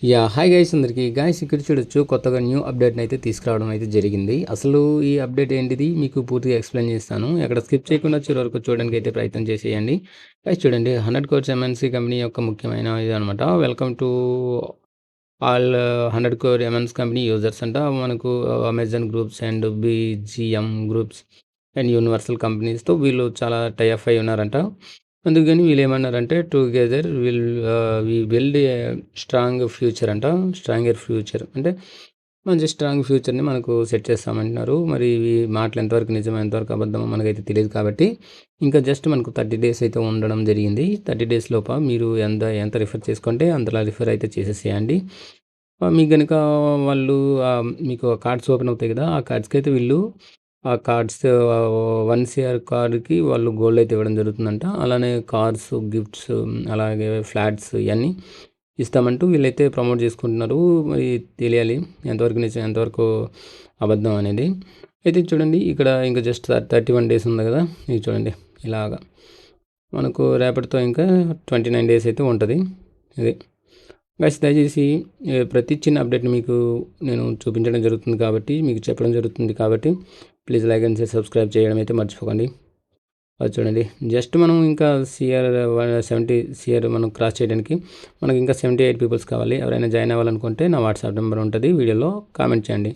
Hi guys అందరికీ guys ఇక్కడ చూడొచ్చు కొత్తగా న్యూ అప్డేట్ని అయితే తీసుకురావడం అయితే జరిగింది. అసలు ఈ అప్డేట్ ఏంటిది మీకు పూర్తిగా ఎక్స్ప్లెయిన్ చేస్తాను. ఎక్కడ స్కిప్ చేయకుండా చివరి వరకు చూడడానికి అయితే ప్రయత్నం చేసేయండి. గైస్ చూడండి 100 కోర్స్ ఎంఎన్సీ కంపెనీ యొక్క ముఖ్యమైన ఇది అనమాట. Welcome to all 100 core MNCs company users అంట. మనకు Amazon groups and BGM groups and universal కంపెనీస్తో వీళ్ళు చాలా టైఅప్ అయి ఉన్నారంట. అందుకని వీళ్ళు ఏమన్నారంటే together we build a strong future అంట. స్ట్రాంగర్ ఫ్యూచర్ అంటే మంచి స్ట్రాంగ్ ఫ్యూచర్ని మనకు సెట్ చేస్తామంటున్నారు. మరి ఇవి మాటలు ఎంతవరకు నిజమో ఎంతవరకు అబద్ధమో మనకైతే తెలియదు కాబట్టి ఇంకా జస్ట్ మనకు 30 డేస్ అయితే ఉండడం జరిగింది. 30 డేస్ లోప మీరు ఎంత రిఫర్ చేసుకుంటే అంతలా రిఫర్ అయితే చేసేసేయండి. మీకు కనుక వాళ్ళు మీకు కార్డ్స్ ఓపెన్ అవుతాయి కదా, ఆ కార్డ్స్కి అయితే వీళ్ళు ఆ కార్డ్స్ 1 సిఆర్ కార్డ్కి వాళ్ళు గోల్డ్ అయితే ఇవ్వడం జరుగుతుందంట. అలానే కార్స్ గిఫ్ట్స్ అలాగే ఫ్లాట్స్ ఇవన్నీ ఇస్తామంటూ వీళ్ళైతే ప్రమోట్ చేసుకుంటున్నారు. మరి తెలియాలి ఎంతవరకు నిజం ఎంతవరకు అబద్ధం అనేది. అయితే చూడండి ఇక్కడ ఇంకా జస్ట్ 31 డేస్ ఉంది కదా, ఇది చూడండి ఇలాగా మనకు రేపటితో ఇంకా 29 డేస్ అయితే ఉంటుంది. ఇది గైస్ దయచేసి ప్రతి చిన్న అప్డేట్ని మీకు నేను చూపించడం జరుగుతుంది కాబట్టి మీకు చెప్పడం జరుగుతుంది కాబట్టి ప్లీజ్ లైక్ అండ్ సబ్స్క్రైబ్ చేయడం అయితే మర్చిపోకండి. అది చూడండి జస్ట్ మనం ఇంకా సిఆర్ 70 సిఆర్ మనం క్రాస్ చేయడానికి మనకి ఇంకా 78 పీపుల్స్ కావాలి. ఎవరైనా జాయిన్ అవ్వాలనుకుంటే నా వాట్సాప్ నెంబర్ ఉంటుంది, వీడియోలో కామెంట్ చేయండి.